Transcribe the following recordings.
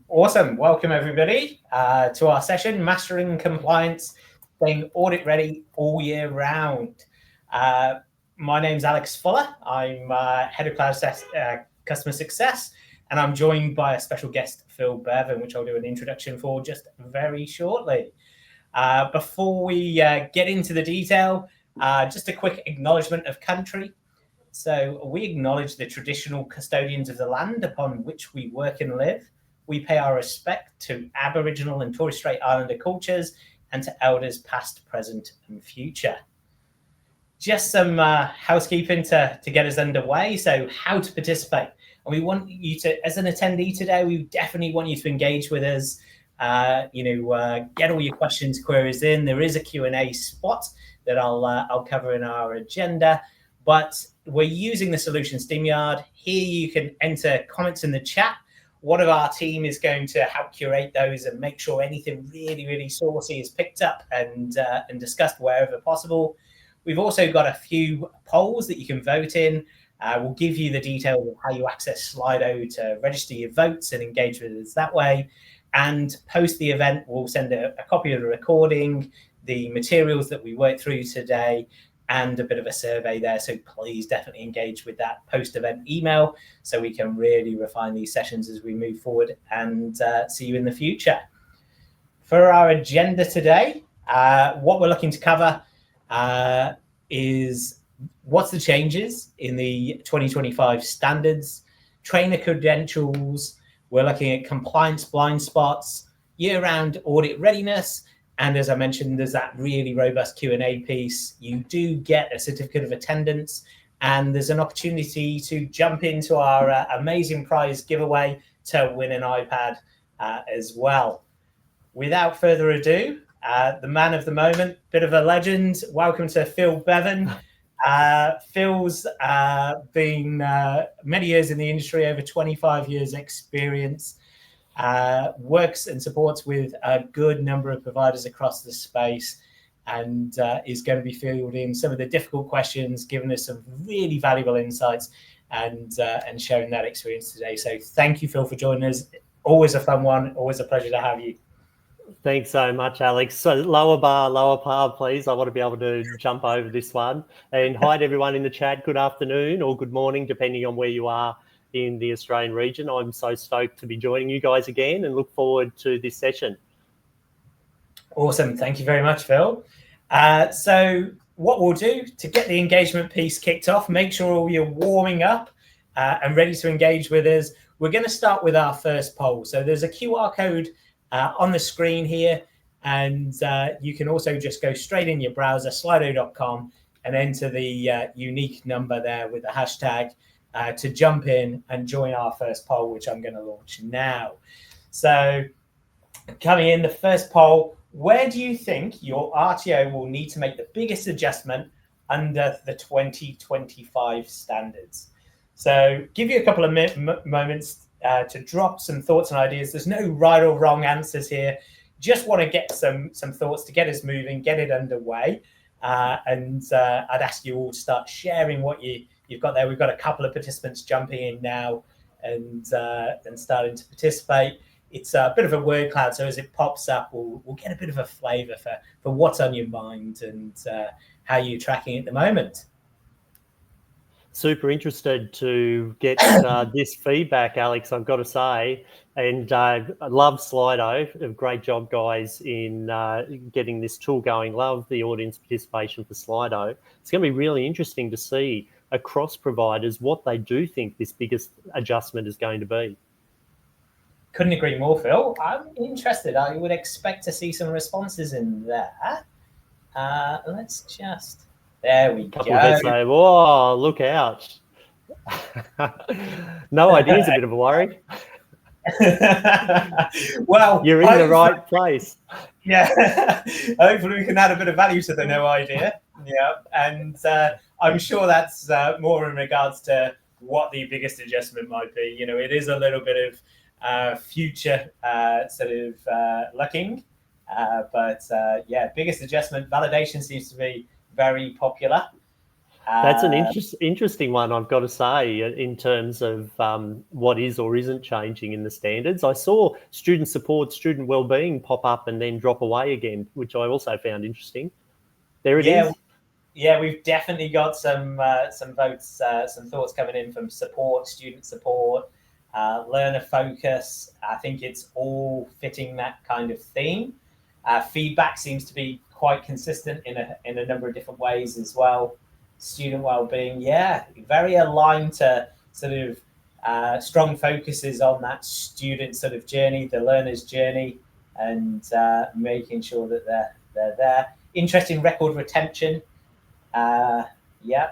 Awesome. Welcome, everybody, to our session, Mastering Compliance, staying audit ready all year round. My name's Alex Fuller. I'm Head of Customer Success, and I'm joined by a special guest, Phill Bevan, which I'll do an introduction for just very shortly. Before we get into the detail, just a quick acknowledgement of country. So we acknowledge the traditional custodians of the land upon which we work and live. We pay our respect to Aboriginal and Torres Strait Islander cultures and to elders past, present and future. Just some housekeeping to get us underway. So how to participate. And we want you to, as an attendee today, we definitely want you to engage with us. Get all your questions, queries in. There is a Q&A spot that I'll cover in our agenda. But we're using the solution StreamYard. Here you can enter comments in the chat. One of our team is going to help curate those and make sure anything really, really saucy is picked up and discussed wherever possible. We've also got a few polls that you can vote in. We'll give you the details of how you access Slido to register your votes and engage with us that way. And post the event, we'll send a copy of the recording, the materials that we worked through today, and a bit of a survey there. So please definitely engage with that post-event email so we can really refine these sessions as we move forward and see you in the future. For our agenda today, what we're looking to cover is what's the changes in the 2025 standards, trainer credentials. We're looking at compliance blind spots, year-round audit readiness, and as I mentioned, there's that really robust Q&A piece. You do get a certificate of attendance, and there's an opportunity to jump into our amazing prize giveaway to win an iPad as well. Without further ado, the man of the moment, bit of a legend. Welcome to Phill Bevan. Phil's been many years in the industry, over 25 years experience. Works and supports with a good number of providers across the space, and is going to be fielding some of the difficult questions, giving us some really valuable insights and sharing that experience today. So thank you, Phill, for joining us. Always a fun one. Always a pleasure to have you. Thanks so much, Alex. So lower par, please. I want to be able to jump over this one. And hi to everyone in the chat. Good afternoon or good morning, depending on where you are in the Australian region. I'm so stoked to be joining you guys again and look forward to this session. Awesome. Thank you very much, Phill. So what we'll do to get the engagement piece kicked off, make sure you're warming up and ready to engage with us. We're going to start with our first poll. So there's a QR code on the screen here, and you can also just go straight in your browser, slido.com, and enter the unique number there with the hashtag to jump in and join our first poll, which I'm going to launch now. So coming in, the first poll, where do you think your RTO will need to make the biggest adjustment under the 2025 standards? So give you a couple of moments to drop some thoughts and ideas. There's no right or wrong answers here. Just want to get some thoughts to get us moving, get it underway. And I'd ask you all to start sharing what you've got there. We've got a couple of participants jumping in now and starting to participate. It's a bit of a word cloud, so as it pops up, we'll get a bit of a flavour for what's on your mind and how you're tracking at the moment. Super interested to get this feedback, Alex, I've got to say. And I love Slido. Great job, guys, in getting this tool going. Love the audience participation for Slido. It's going to be really interesting to see across providers what they do think this biggest adjustment is going to be. Couldn't agree more, Phill. I'm interested. I would expect to see some responses in there. Let's just... There we go. Couple of heads say, "Whoa, look out!" No idea is a bit of a worry. Well, you're in the right place. Yeah, hopefully we can add a bit of value to the no idea. Yeah, and I'm sure that's more in regards to what the biggest adjustment might be. You know, it is a little bit of future sort of looking, but yeah, biggest adjustment validation seems to be very popular. That's an interesting one, I've got to say, in terms of what is or isn't changing in the standards. I saw student support, student wellbeing pop up and then drop away again, which I also found interesting. There it is. Yeah, we've definitely got some votes, some thoughts coming in from support, student support, learner focus. I think it's all fitting that kind of theme. Feedback seems to be quite consistent in a number of different ways as well. Student well-being, yeah, very aligned to sort of strong focuses on that student sort of journey, the learner's journey, and making sure that they're there. Interesting record retention. Yeah.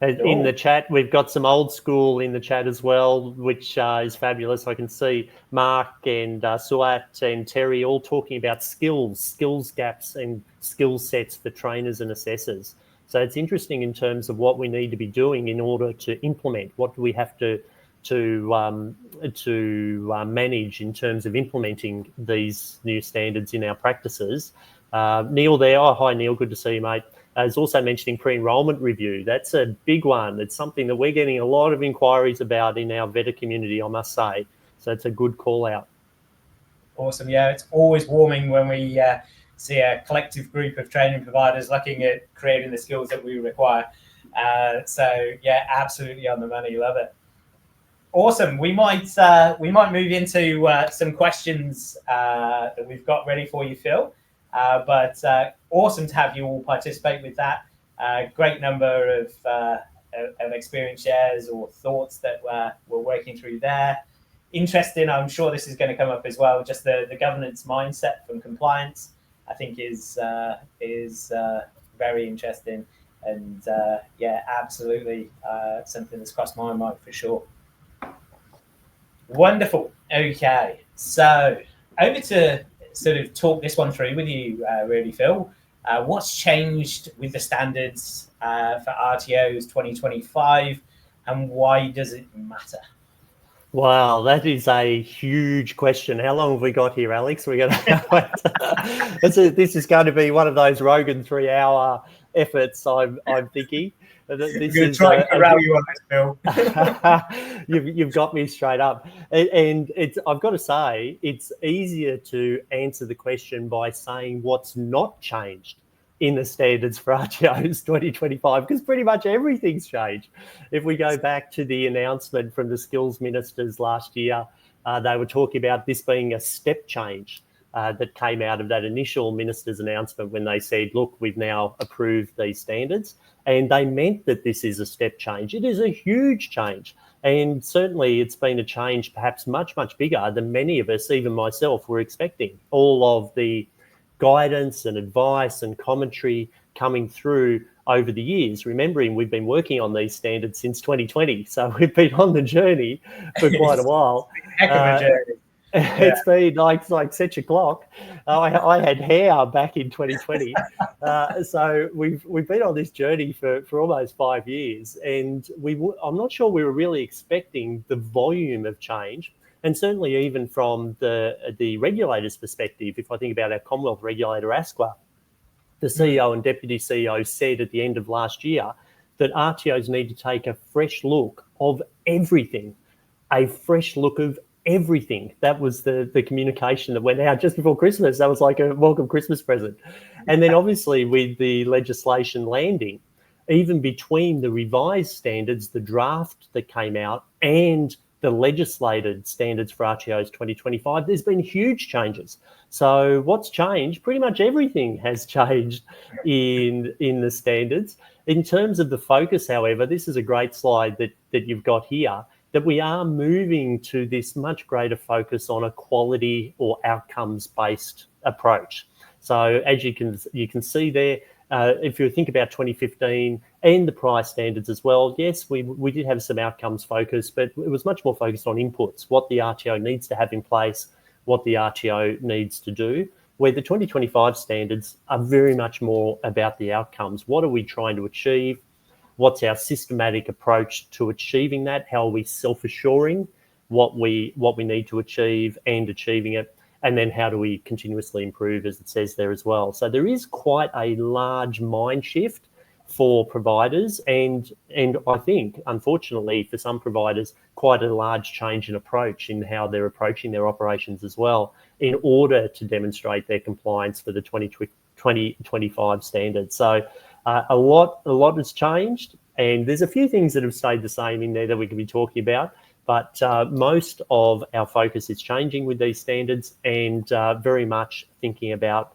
In the chat, we've got some old school in the chat as well, which is fabulous. I can see Mark and Suat and Terry all talking about skills gaps and skill sets for trainers and assessors. So it's interesting in terms of what we need to be doing in order to implement. What do we have to manage in terms of implementing these new standards in our practices? Neil there. Oh, hi, Neil. Good to see you, mate. Is also mentioning pre-enrollment review. That's a big one. It's something that we're getting a lot of inquiries about in our vetr community, I must say. So it's a good call out. Awesome. Yeah, it's always warming when we see a collective group of training providers looking at creating the skills that we require. So yeah, absolutely on the money. Love it. Awesome. We might move into some questions that we've got ready for you, Phill. But awesome to have you all participate with that. Great number of experience shares or thoughts that we're working through there. Interesting, I'm sure this is going to come up as well, just the governance mindset from compliance, I think is very interesting. And yeah, absolutely something that's crossed my mind for sure. Wonderful. Okay, so over to sort of talk this one through with you, really, Phill. What's changed with the standards for RTOs 2025, and why does it matter? Wow, that is a huge question. How long have we got here, Alex? We're going to this is going to be one of those Rogan 3-hour efforts, I'm thinking. This I'm going to try and corral you on this, Phill. You've got me straight up. And I've got to say, it's easier to answer the question by saying what's not changed in the standards for RTOs 2025, because pretty much everything's changed. If we go back to the announcement from the skills ministers last year, they were talking about this being a step change that came out of that initial minister's announcement when they said, look, we've now approved these standards. And they meant that this is a step change. It is a huge change. And certainly it's been a change perhaps much, much bigger than many of us, even myself, were expecting. All of the guidance and advice and commentary coming through over the years, remembering we've been working on these standards since 2020. So we've been on the journey for quite a while. Heck of a journey. It's been like set your clock. I had hair back in 2020. So we've been on this journey for almost 5 years, and I'm not sure we were really expecting the volume of change. And certainly even from the regulator's perspective, if I think about our Commonwealth regulator, ASQA, the CEO and Deputy CEO said at the end of last year that RTOs need to take a fresh look of everything, a fresh look of everything. That was the communication that went out just before Christmas. That was like a welcome Christmas present. And then obviously with the legislation landing, even between the revised standards, the draft that came out, and the legislated standards for RTOs 2025, there's been huge changes. So what's changed? Pretty much everything has changed in the standards. In terms of the focus, however, this is a great slide that you've got here, that we are moving to this much greater focus on a quality or outcomes-based approach. So as you can see there, if you think about 2015 and the price standards as well, yes, we did have some outcomes focus, but it was much more focused on inputs, what the RTO needs to have in place, what the RTO needs to do, where the 2025 standards are very much more about the outcomes. What are we trying to achieve? What's our systematic approach to achieving that? How are we self-assuring what we need to achieve and achieving it? And then how do we continuously improve, as it says there as well. So there is quite a large mind shift for providers, and I think, unfortunately, for some providers, quite a large change in approach in how they're approaching their operations as well, in order to demonstrate their compliance for the 2025 standards. So a lot has changed, and there's a few things that have stayed the same in there that we can be talking about. But most of our focus is changing with these standards, and very much thinking about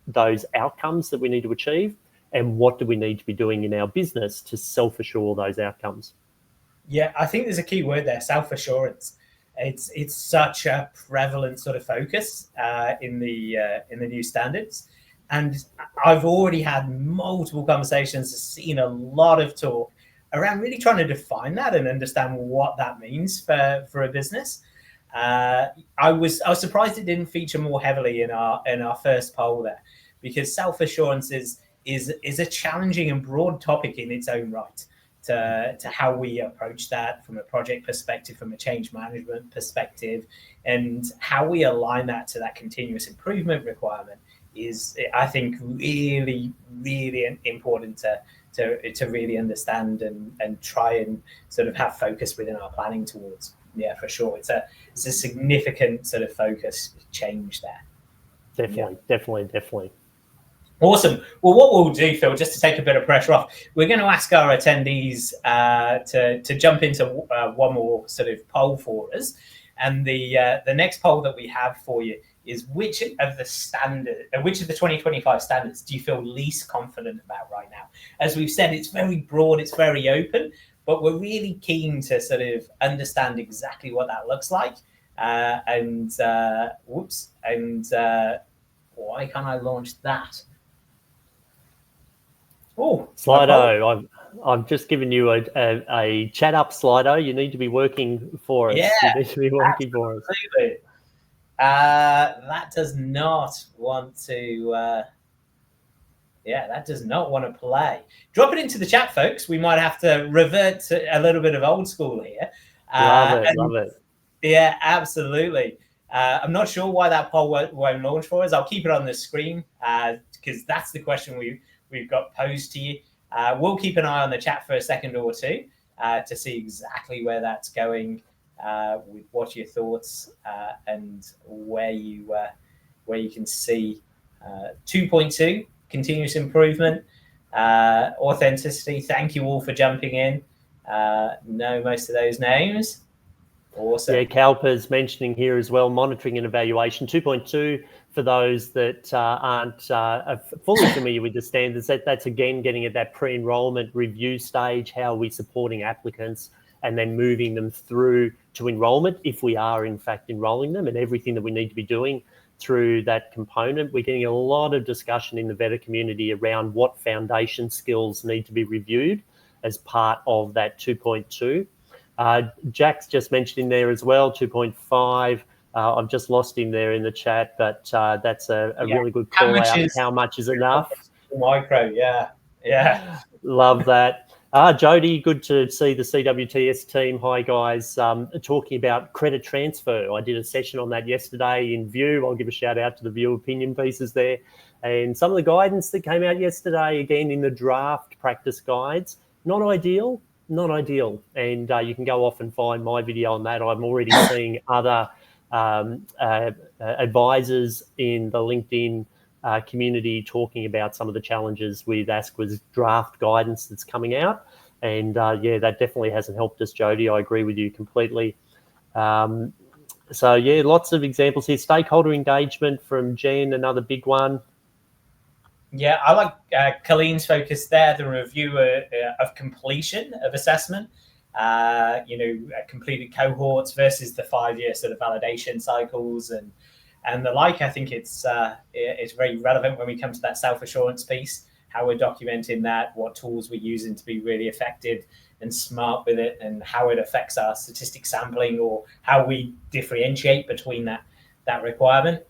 those outcomes that we need to achieve, and what do we need to be doing in our business to self-assure those outcomes. Yeah, I think there's a key word there, self-assurance. It's such a prevalent sort of focus in the new standards, and I've already had multiple conversations, seen a lot of talk around really trying to define that and understand what that means for a business. I was surprised it didn't feature more heavily in our first poll there, because self-assurance is a challenging and broad topic in its own right, to how we approach that from a project perspective, from a change management perspective, and how we align that to that continuous improvement requirement is, I think, really, really important to really understand and try and sort of have focus within our planning towards. Yeah, for sure. It's a significant sort of focus change there. Definitely. Awesome. Well, what we'll do, Phill, just to take a bit of pressure off, we're going to ask our attendees to jump into one more sort of poll for us. And the next poll that we have for you is which of the 2025 standards do you feel least confident about right now? As we've said, it's very broad, it's very open, but we're really keen to sort of understand exactly what that looks like. Why can't I launch that? Oh, Slido, I've just given you a chat up, Slido. You need to be working for us. Yeah, you need to be working for us. Absolutely. That does not want to. That does not want to play. Drop it into the chat, folks. We might have to revert to a little bit of old school here. Love it. Yeah, absolutely. I'm not sure why that poll won't launch for us. I'll keep it on the screen because that's the question we've got posed to you. We'll keep an eye on the chat for a second or two to see exactly where that's going, with what your thoughts and where you can see 2.2 continuous improvement, authenticity. Thank you all for jumping in. Know most of those names. Awesome. Yeah, Kalpa's mentioning here as well, monitoring and evaluation 2.2 for those that aren't fully familiar with the standards. That's again getting at that pre-enrollment review stage. How are we supporting applicants and then moving them through to enrollment if we are in fact enrolling them, and everything that we need to be doing through that component. We're getting a lot of discussion in the vetr community around what foundation skills need to be reviewed as part of that 2.2. Jack's just mentioned in there as well, 2.5. I've just lost him there in the chat, but that's a really good call out. How much is enough? Micro, yeah. Love that. Jody, good to see the CWTS team. Hi, guys. Talking about credit transfer. I did a session on that yesterday in View. I'll give a shout out to the View opinion pieces there. And some of the guidance that came out yesterday, again, in the draft practice guides, not ideal. And you can go off and find my video on that. I'm already seeing other advisors in the LinkedIn community talking about some of the challenges with ASQA's draft guidance that's coming out. And that definitely hasn't helped us, Jody. I agree with you completely. Lots of examples here. Stakeholder engagement from Jen, another big one. Yeah, I like Colleen's focus there, the review of completion of assessment, completed cohorts versus the 5-year sort of validation cycles and the like. I think it's very relevant when we come to that self-assurance piece, how we're documenting that, what tools we're using to be really effective and smart with it, and how it affects our statistic sampling or how we differentiate between that requirement.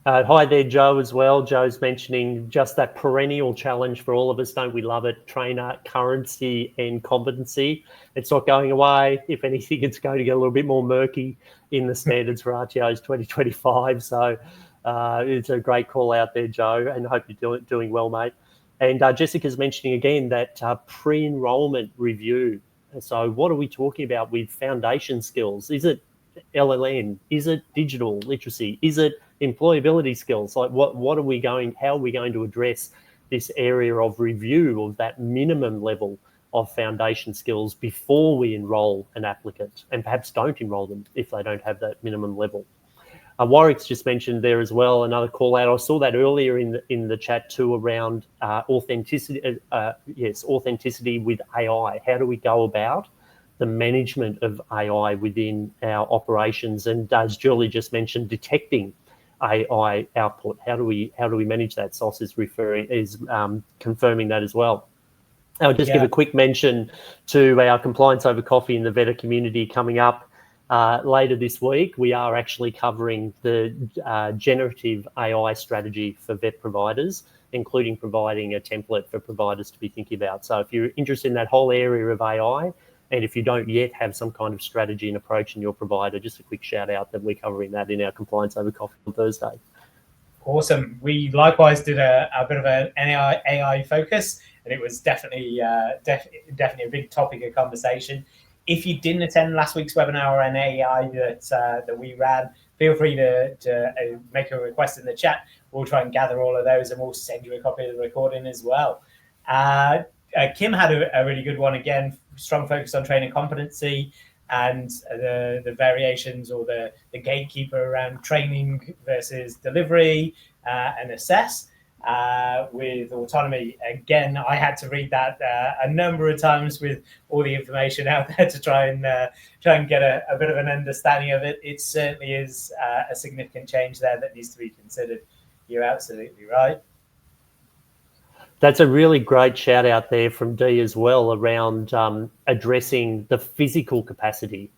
Hi there, Joe, as well. Joe's mentioning just that perennial challenge for all of us. Don't we love it? Trainer currency and competency. It's not going away. If anything, it's going to get a little bit more murky in the standards for RTOs 2025. So it's a great call out there, Joe, and I hope you're doing well, mate. And Jessica's mentioning again that pre-enrollment review. So what are we talking about with foundation skills? Is it LLN? Is it digital literacy? Is it employability skills? Like how are we going to address this area of review of that minimum level of foundation skills before we enroll an applicant, and perhaps don't enroll them if they don't have that minimum level? Warwick's just mentioned there as well, another call out. I saw that earlier in the chat too, around authenticity. Authenticity with AI. How do we go about the management of AI within our operations? And as Julie just mentioned, detecting AI output. How do we manage that? SOS is confirming that as well. I'll just give a quick mention to our Compliance Over Coffee in the vetr community coming up later this week. We are actually covering the generative AI strategy for vet providers, including providing a template for providers to be thinking about. So if you're interested in that whole area of AI, and if you don't yet have some kind of strategy and approach in your provider, just a quick shout out that we're covering that in our Compliance Over Coffee on Thursday. Awesome. We likewise did a bit of an AI focus, and it was definitely a big topic of conversation. If you didn't attend last week's webinar on AI that we ran, feel free to make a request in the chat. We'll try and gather all of those, and we'll send you a copy of the recording as well. Kim had a really good one again, strong focus on training competency and the variations or the gatekeeper around training versus delivery and assess with autonomy. Again, I had to read that a number of times with all the information out there to try and get a bit of an understanding of it. It certainly is a significant change there that needs to be considered. You're absolutely right. That's a really great shout out there from Dee as well around addressing the physical capacity,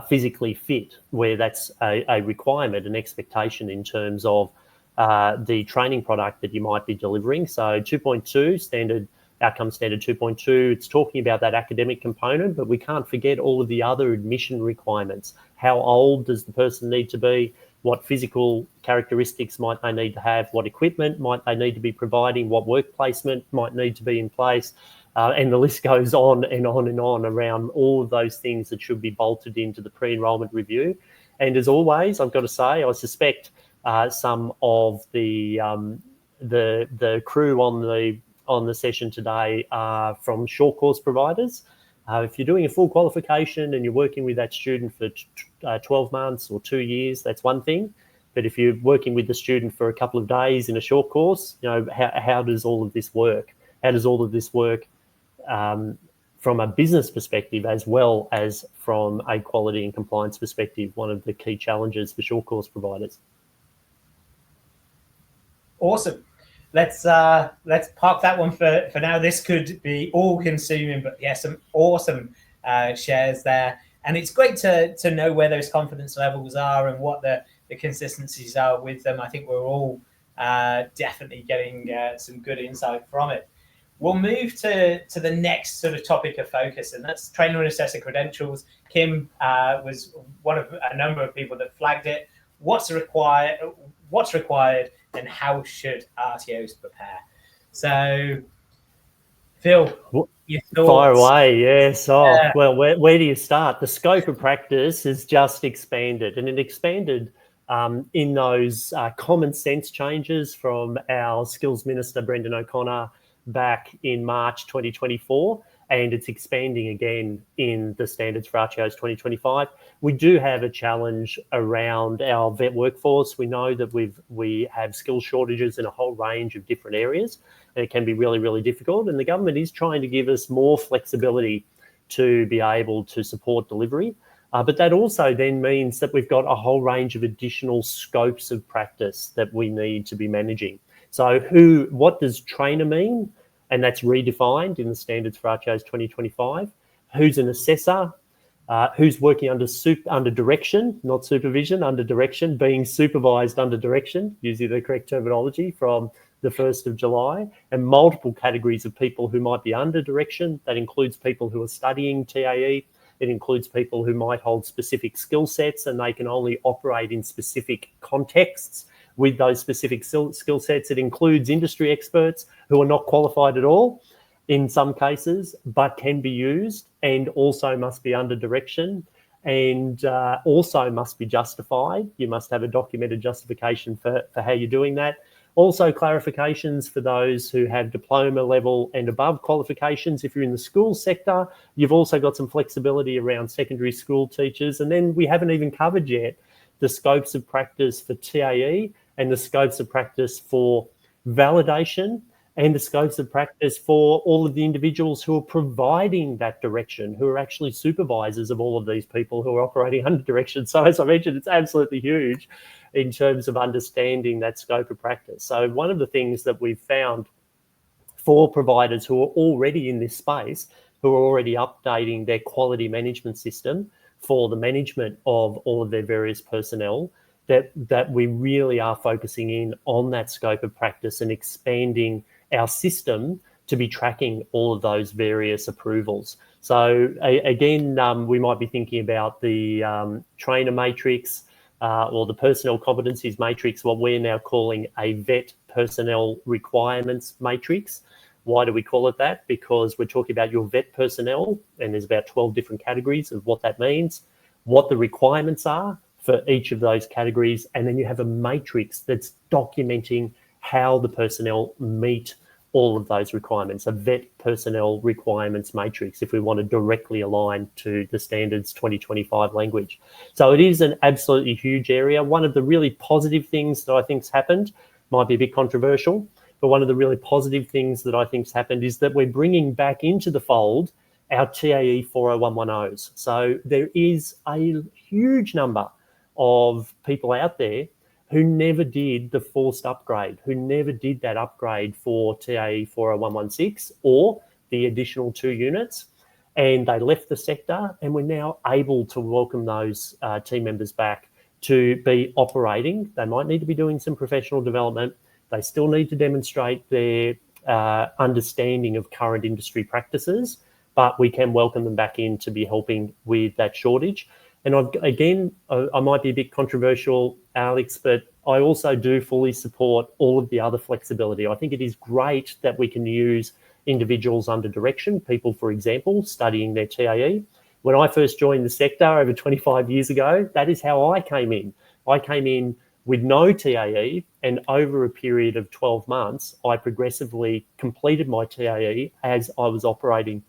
physically fit, where that's a requirement, an expectation in terms of the training product that you might be delivering. So 2.2 standard, outcome standard 2.2, it's talking about that academic component, but we can't forget all of the other admission requirements. How old does the person need to be? What physical characteristics might they need to have? What equipment might they need to be providing? What work placement might need to be in place? And the list goes on and on and on around all of those things that should be bolted into the pre-enrollment review. And as always, I've got to say, I suspect some of the crew on the session today are from short course providers. If you're doing a full qualification and you're working with that student for 12 months or 2 years, that's one thing. But if you're working with the student for a couple of days in a short course, how does all of this work? How does all of this work from a business perspective as well as from a quality and compliance perspective? One of the key challenges for short course providers. Awesome. Let's park that one for now. This could be all-consuming, but yeah, some awesome shares there. And it's great to know where those confidence levels are and what the consistencies are with them. I think we're all definitely getting some good insight from it. We'll move to the next sort of topic of focus, and that's trainer and assessor credentials. Kim was one of a number of people that flagged it. What's required, and how should RTOs prepare? So, Phill, your thoughts? Fire away, yes. Well, where do you start? The scope of practice has just expanded, and it expanded in those common sense changes from our Skills Minister, Brendan O'Connor, back in March 2024, and it's expanding again in the standards for RTOs 2025. We do have a challenge around our vet workforce. We know that we have skill shortages in a whole range of different areas, and it can be really, really difficult. And the government is trying to give us more flexibility to be able to support delivery. But that also then means that we've got a whole range of additional scopes of practice that we need to be managing. So what does trainer mean? And that's redefined in the standards for RTOs 2025. Who's an assessor? Who's working under direction, not supervision, under direction, being supervised under direction, using the correct terminology from the 1st of July, and multiple categories of people who might be under direction. That includes people who are studying TAE. It includes people who might hold specific skill sets and they can only operate in specific contexts with those specific skill sets. It includes industry experts who are not qualified at all in some cases, but can be used, and also must be under direction, and also must be justified. You must have a documented justification for how you're doing that. Also, clarifications for those who have diploma level and above qualifications. If you're in the school sector, you've also got some flexibility around secondary school teachers. And then we haven't even covered yet the scopes of practice for TAE and the scopes of practice for validation and the scopes of practice for all of the individuals who are providing that direction, who are actually supervisors of all of these people who are operating under direction. So as I mentioned, it's absolutely huge in terms of understanding that scope of practice. So one of the things that we've found for providers who are already in this space, who are already updating their quality management system for the management of all of their various personnel, that we really are focusing in on that scope of practice and expanding our system to be tracking all of those various approvals. So again, we might be thinking about the trainer matrix or the personnel competencies matrix, what we're now calling a vet personnel requirements matrix. Why do we call it that? Because we're talking about your vet personnel, and there's about 12 different categories of what that means, what the requirements are for each of those categories, and then you have a matrix that's documenting how the personnel meet all of those requirements, a vet personnel requirements matrix, if we want to directly align to the standards 2025 language. So it is an absolutely huge area. One of the really positive things that I think's happened, might be a bit controversial, but one of the really positive things that I think's happened is that we're bringing back into the fold our TAE 40110s. So there is a huge number of people out there who never did the forced upgrade, who never did that upgrade for TAE 40116 or the additional 2 units, and they left the sector, and we're now able to welcome those team members back to be operating. They might need to be doing some professional development. They still need to demonstrate their understanding of current industry practices, but we can welcome them back in to be helping with that shortage. And I might be a bit controversial, Alex, but I also do fully support all of the other flexibility. I think it is great that we can use individuals under direction, people, for example, studying their TAE. When I first joined the sector over 25 years ago, that is how I came in. I came in with no TAE, and over a period of 12 months, I progressively completed my TAE as I was operating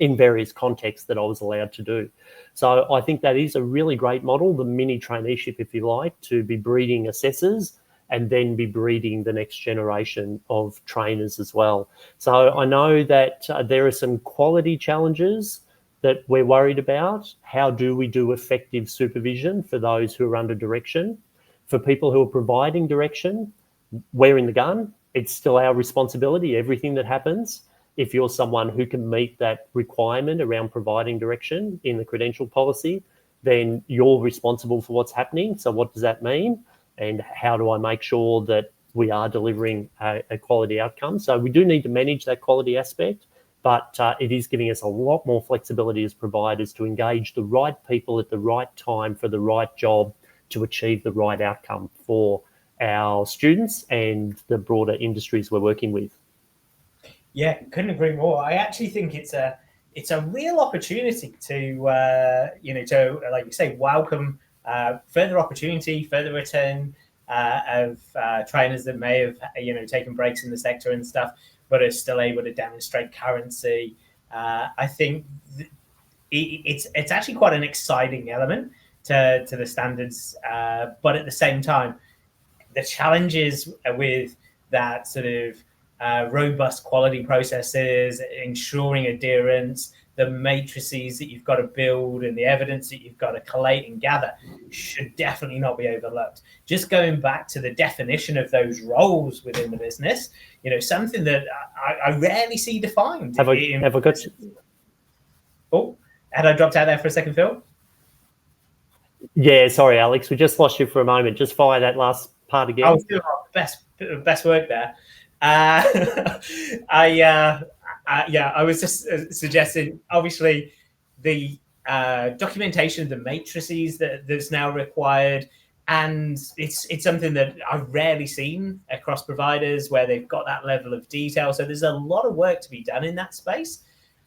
in various contexts that I was allowed to do. So I think that is a really great model, the mini traineeship, if you like, to be breeding assessors and then be breeding the next generation of trainers as well. So I know that there are some quality challenges that we're worried about. How do we do effective supervision for those who are under direction? For people who are providing direction, we're in the gun. It's still our responsibility, everything that happens. If you're someone who can meet that requirement around providing direction in the credential policy, then you're responsible for what's happening. So what does that mean? And how do I make sure that we are delivering a quality outcome? So we do need to manage that quality aspect, but it is giving us a lot more flexibility as providers to engage the right people at the right time for the right job to achieve the right outcome for our students and the broader industries we're working with. Yeah, couldn't agree more. I actually think it's a real opportunity to like you say, welcome further opportunity, further return of trainers that may have taken breaks in the sector and stuff, but are still able to demonstrate currency. I think it's actually quite an exciting element to the standards, but at the same time, the challenges with that sort of robust quality processes, ensuring adherence, the matrices that you've got to build and the evidence that you've got to collate and gather should definitely not be overlooked. Just going back to the definition of those roles within the business, something that I rarely see defined. Have I got you? Oh, had I dropped out there for a second, Phil? Yeah, sorry, Alex. We just lost you for a moment. Just fire that last part again. I was doing best work there. I was just suggesting, obviously, the documentation of the matrices that's now required, And it's something that I've rarely seen across providers where they've got that level of detail. So there's a lot of work to be done in that space.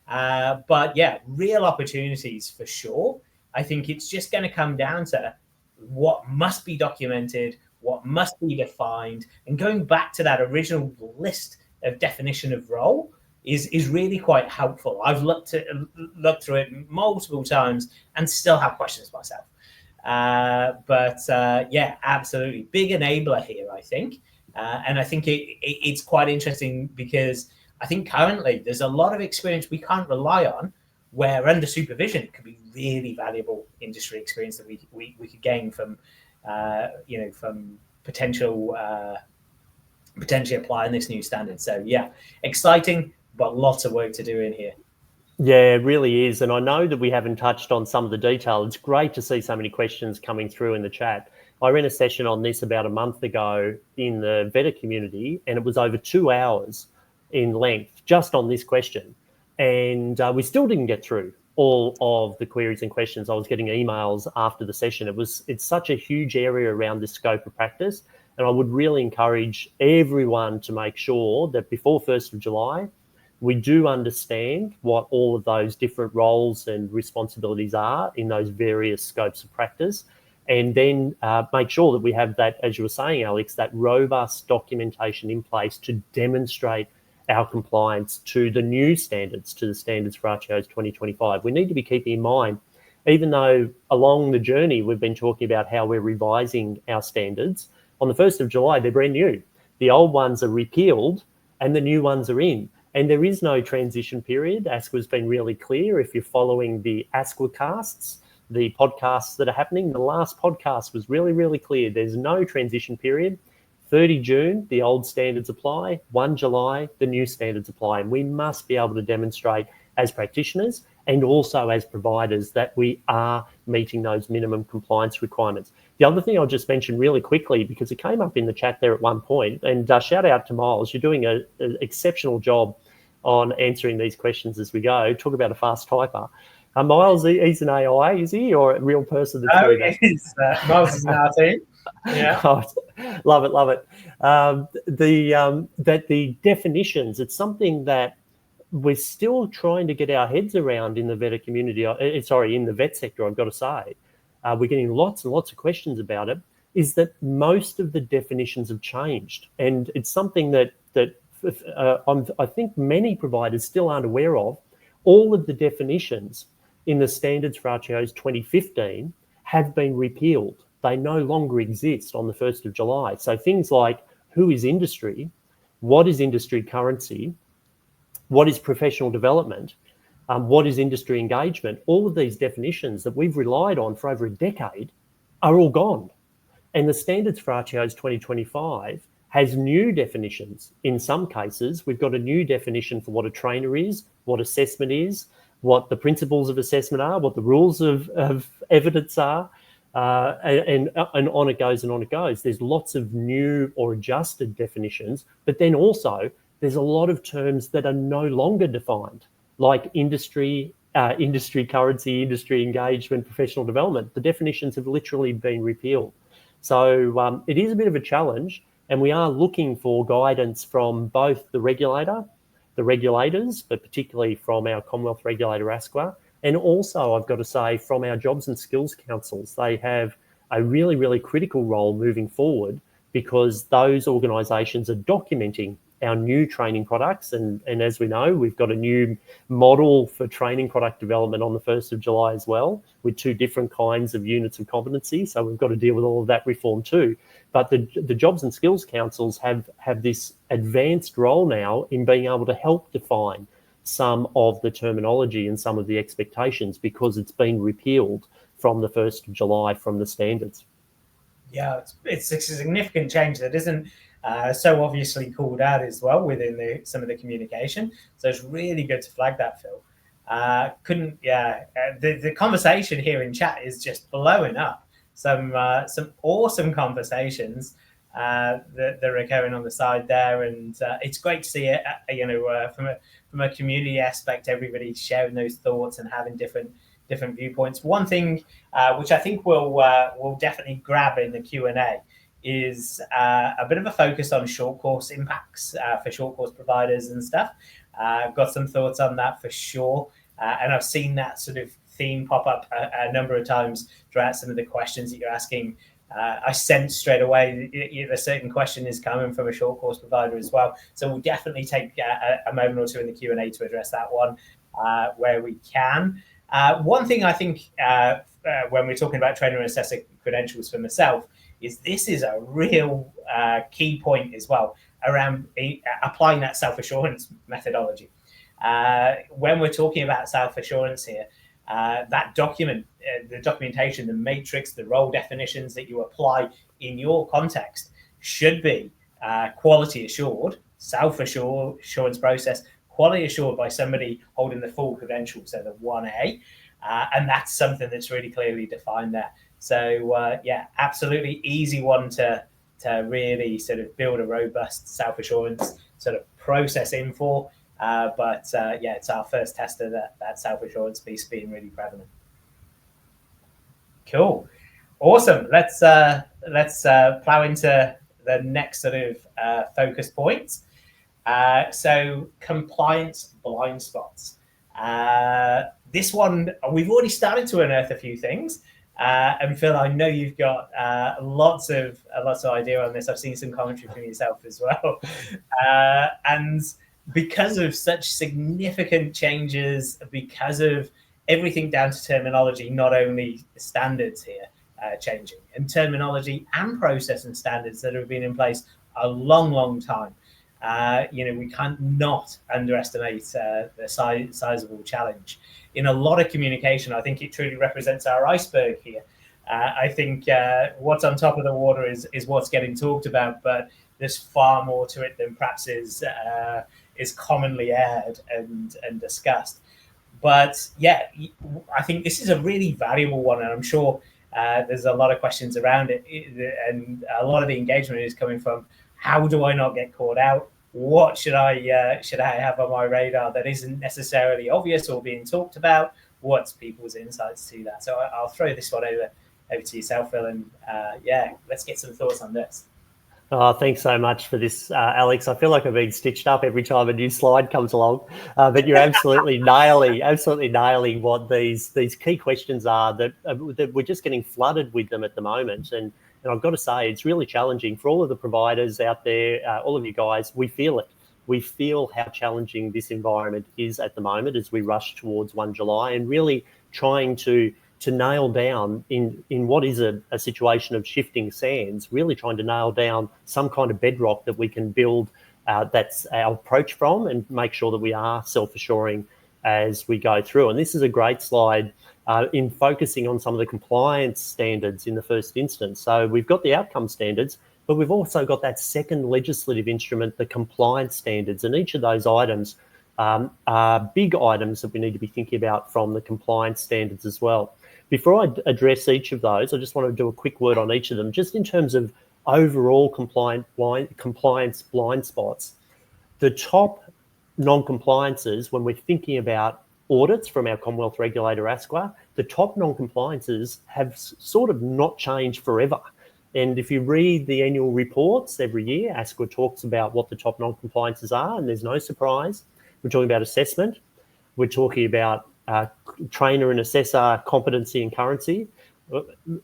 But yeah, real opportunities for sure. I think it's just going to come down to what must be documented, what must be defined, and going back to that original list of definition of role is really quite helpful. I've looked through it multiple times and still have questions myself. But yeah, absolutely. Big enabler here, I think. And I think it's quite interesting because I think currently there's a lot of experience we can't rely on, where under supervision it could be really valuable industry experience that we could gain from, from potentially applying this new standard. So yeah, exciting, but lots of work to do in here. Yeah, it really is. And I know that we haven't touched on some of the detail. It's great to see so many questions coming through in the chat. I ran a session on this about a month ago in the vetr community, and it was over 2 hours in length just on this question. And we still didn't get through all of the queries and questions. I was getting emails after the session. It's such a huge area around this scope of practice. And I would really encourage everyone to make sure that before 1st of July, we do understand what all of those different roles and responsibilities are in those various scopes of practice, and then make sure that we have that, as you were saying, Alex, that robust documentation in place to demonstrate our compliance to the new standards, to the standards for RTOs 2025. We need to be keeping in mind, even though along the journey we've been talking about how we're revising our standards, on the 1st of July, they're brand new. The old ones are repealed and the new ones are in. And there is no transition period. ASQA's been really clear. If you're following the ASQA casts, the podcasts that are happening, the last podcast was really, really clear. There's no transition period. 30 June, the old standards apply. 1 July, the new standards apply. And we must be able to demonstrate as practitioners and also as providers that we are meeting those minimum compliance requirements. The other thing I'll just mention really quickly, because it came up in the chat there at one point, and shout out to Miles, you're doing an exceptional job on answering these questions as we go. Talk about a fast typer. Miles, he's an AI, is he, or a real person? No, Miles is an RT. Yeah. Oh, love it. That the definitions, it's something that we're still trying to get our heads around in the vetr community, in the vet sector, I've got to say. We're getting lots and lots of questions about it, is that most of the definitions have changed. And it's something that I think many providers still aren't aware of. All of the definitions in the standards for RTOs 2015 have been repealed. They no longer exist on the 1st of July. So things like who is industry, what is industry currency, what is professional development, what is industry engagement, all of these definitions that we've relied on for over a decade are all gone. And the standards for RTOs 2025 has new definitions. In some cases, we've got a new definition for what a trainer is, what assessment is, what the principles of assessment are, what the rules of evidence are, and on it goes and on it goes. There's lots of new or adjusted definitions, but then also there's a lot of terms that are no longer defined, like industry currency, industry engagement, professional development. The definitions have literally been repealed. So it is a bit of a challenge, and we are looking for guidance from both the regulator, the regulators, but particularly from our Commonwealth regulator, ASQA, and also, I've got to say, from our jobs and skills councils. They have a really, really critical role moving forward, because those organisations are documenting our new training products. And as we know, we've got a new model for training product development on the 1st of July as well, with 2 different kinds of units of competency. So we've got to deal with all of that reform too. But the jobs and skills councils have this advanced role now in being able to help define some of the terminology and some of the expectations, because it's been repealed from the 1st of July from the standards. Yeah, it's a significant change that isn't so obviously called out as well within some of the communication. So it's really good to flag that, Phil. The conversation here in chat is just blowing up. Some awesome conversations that are occurring on the side there, and it's great to see it. From a community aspect, everybody sharing those thoughts and having different different viewpoints. One thing which I think we'll definitely grab in the Q&A is a bit of a focus on short course impacts for short course providers and stuff. I've got some thoughts on that for sure. And I've seen that sort of theme pop up a number of times throughout some of the questions that you're asking. I sense straight away a certain question is coming from a short course provider as well. So we'll definitely take a moment or two in the Q&A to address that one where we can. One thing I think when we're talking about trainer and assessor credentials for myself is this is a real key point as well around applying that self-assurance methodology. When we're talking about self-assurance here, that document, the documentation, the matrix, the role definitions that you apply in your context should be quality assured, self-assurance process, quality assured by somebody holding the full credentials, so the 1A, and that's something that's really clearly defined there. So yeah, absolutely easy one to really sort of build a robust self-assurance sort of process in for. But yeah, it's our first test of that self-assurance piece being really prevalent. Cool, awesome. Let's plow into the next sort of focus points. So compliance blind spots. This one we've already started to unearth a few things. And Phill, I know you've got lots of idea on this. I've seen some commentary from yourself as well. And because of such significant changes, because of everything down to terminology, not only the standards here changing, and terminology and process and standards that have been in place a long time. We can't not underestimate the sizable challenge. In a lot of communication, I think it truly represents our iceberg here. I think what's on top of the water is what's getting talked about, but there's far more to it than perhaps is commonly aired and discussed. But yeah, I think this is a really valuable one, and I'm sure there's a lot of questions around it, and a lot of the engagement is coming from, how do I not get caught out? What should I have on my radar that isn't necessarily obvious or being talked about? What's people's insights to that? So I'll throw this one over to yourself, Phill, and yeah, let's get some thoughts on this. Oh, thanks so much for this, Alex. I feel like I've been stitched up every time a new slide comes along, but you're absolutely nailing what these key questions are that we're just getting flooded with them at the moment. And I've got to say, it's really challenging for all of the providers out there, all of you guys. We feel it. We feel how challenging this environment is at the moment as we rush towards 1 July and really trying to nail down in what is a situation of shifting sands, really trying to nail down some kind of bedrock that we can build that's our approach from and make sure that we are self-assuring as we go through. And this is a great slide in focusing on some of the compliance standards in the first instance. So we've got the outcome standards, but we've also got that second legislative instrument, the compliance standards. And each of those items are big items that we need to be thinking about from the compliance standards as well. Before I address each of those, I just want to do a quick word on each of them, just in terms of overall compliance blind spots. The top non-compliances, when we're thinking about audits from our Commonwealth regulator, ASQA, the top non-compliances have sort of not changed forever. And if you read the annual reports every year, ASQA talks about what the top non-compliances are, and there's no surprise. We're talking about assessment. We're talking about trainer and assessor competency and currency.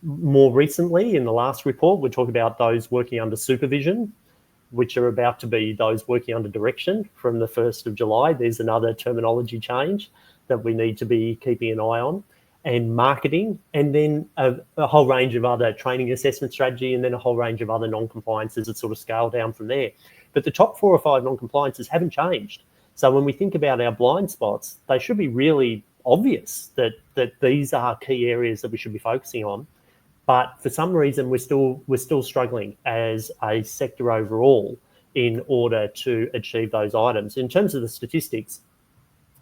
More recently, in the last report, we're talking about those working under supervision, which are about to be those working under direction from the 1st of July. There's another terminology change that we need to be keeping an eye on, and marketing, and then a whole range of other training assessment strategy, and then a whole range of other non-compliances that sort of scale down from there. But the top 4 or 5 non-compliances haven't changed. So when we think about our blind spots, they should be really obvious that these are key areas that we should be focusing on. But for some reason, we're still struggling as a sector overall in order to achieve those items. In terms of the statistics,